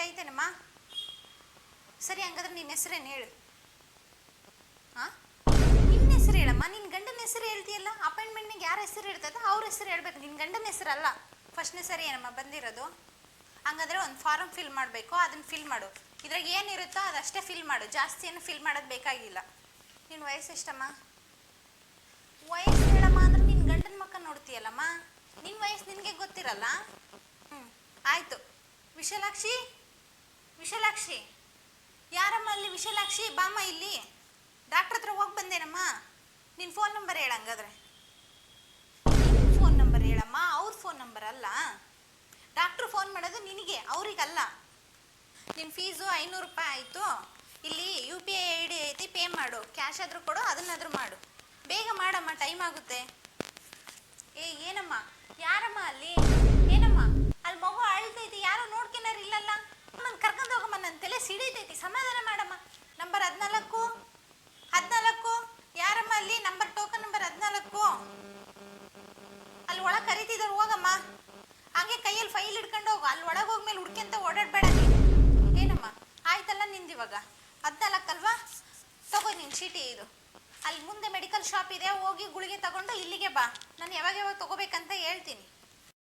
ಐತೇನಮ್ಮ? ಸರಿ, ಹಂಗಾದ್ರೆ ನಿನ್ನ ಹೆಸರೇನು ಹೇಳು. ಹಾಂ, ನಿನ್ನ ಹೆಸರು ಹೇಳಮ್ಮ. ನಿನ್ನ ಗಂಡನ ಹೆಸರು ಹೇಳ್ತೀಯಲ್ಲ. ಅಪಾಯಿಂಟ್ಮೆಂಟ್ನಾಗ ಯಾರ ಹೆಸರು ಇರ್ತದೆ ಅವ್ರ ಹೆಸರು ಹೇಳ್ಬೇಕು, ನಿನ್ನ ಗಂಡನ ಹೆಸರಲ್ಲ. ಫಸ್ಟ್ನೇ ಸರಿ ಏನಮ್ಮ ಬಂದಿರೋದು? ಹಂಗಾದ್ರೆ ಒಂದು ಫಾರಮ್ ಫಿಲ್ ಮಾಡಬೇಕು, ಅದನ್ನು ಫಿಲ್ ಮಾಡು. ಇದ್ರಾಗ ಏನಿರುತ್ತೋ ಅದಷ್ಟೇ ಫಿಲ್ ಮಾಡು, ಜಾಸ್ತಿ ಏನು ಫಿಲ್ ಮಾಡೋದು ಬೇಕಾಗಿಲ್ಲ. ನಿನ್ನ ವಯಸ್ಸು ಎಷ್ಟಮ್ಮ? ವಯಸ್ಸು ಹೇಳಮ್ಮ ಅಂದ್ರೆ ನಿನ್ನ ಗಂಡನ ಮಕ್ಕ ನೋಡ್ತೀಯಲ್ಲಮ್ಮ. ನಿನ್ನ ವಯಸ್ಸು ನಿನಗೆ ಗೊತ್ತಿರಲ್ಲ. ಆಯಿತು. ವಿಶಾಲಾಕ್ಷಿ, ವಿಶಾಲಾಕ್ಷಿ, ಯಾರಮ್ಮ ಅಲ್ಲಿ? ವಿಶಾಲಾಕ್ಷಿ, ಬಾಮ್ಮ ಇಲ್ಲಿ. ಡಾಕ್ಟ್ರ್ ಹತ್ರ ಹೋಗಿ ಬಂದೇನಮ್ಮ. ನಿನ್ನ ಫೋನ್ ನಂಬರ್ ಹೇಳ. ಹಂಗಾದ್ರೆ ನಿನ್ನ ಫೋನ್ ನಂಬರ್ ಹೇಳಮ್ಮ, ಅವ್ರ ಫೋನ್ ನಂಬರ್ ಅಲ್ಲ. ಡಾಕ್ಟ್ರು ಫೋನ್ ಮಾಡೋದು ನಿನಗೆ, ಅವ್ರಿಗಲ್ಲ. ನಿನ್ನ ಫೀಸು 500 ರೂಪಾಯಿ ಆಯಿತು. ಇಲ್ಲಿ UPI ID ಐತಿ, ಪೇ ಮಾಡು. ಕ್ಯಾಶ್ ಆದರೂ ಕೊಡು, ಅದನ್ನಾದರೂ ಮಾಡು. ಬೇಗ ಮಾಡಮ್ಮ, ಟೈಮ್ ಆಗುತ್ತೆ. ಏನಮ್ಮ? ಯಾರಮ್ಮ ಅಲ್ಲಿ? ಏನಮ್ಮ ಅಲ್ಲಿ ಮಗು ಅಳ್ತೈತಿ, ಯಾರು ನೋಡ್ಕೊನಾರ ಇಲ್ಲಲ್ಲ. ನನ್ನ ಕರ್ಕೊಂಡು ಹೋಗಮ್ಮ, ನನ್ನ ತಲೆ ಸಿಡಿತೈತಿ. ಸಮಾಧಾನ ಮಾಡಮ್ಮ. ನಂಬರ್ 14 ಯಾರಮ್ಮ ಅಲ್ಲಿ? ನಂಬರ್ ಟೋಕನ್ ನಂಬರ್ 14 ಅಲ್ಲಿ ಒಳಗೆ ಕರಿತಿದ್ದಾರೆ, ಹೋಗಮ್ಮ. ಹಾಗೆ ಕೈಯಲ್ಲಿ ಫೈಲ್ ಹಿಡ್ಕೊಂಡು ಹೋಗು. ಅಲ್ಲಿ ಒಳಗೆ ಹೋಗ್ಮೇಲೆ ಹುಡ್ಕೆಂತ ಓಡಾಡಬೇಡ ನೀನು. ಏನಮ್ಮ? ಆಯ್ತಲ್ಲ ನಿಂದು ಇವಾಗ 14 ಅಲ್ವಾ? ತಗೋ ನಿನ್ನ ಚೀಟಿ ಇದು. ಅಲ್ಲಿ ಮುಂದೆ ಮೆಡಿಕಲ್ ಶಾಪ್ ಇದೆ, ಹೋಗಿ ಗುಳಿಗೆ ತಗೊಂಡು ಇಲ್ಲಿಗೆ ಬಾ. ನಾನು ಯಾವಾಗ ತಗೋಬೇಕಂತ ಹೇಳ್ತೀನಿ.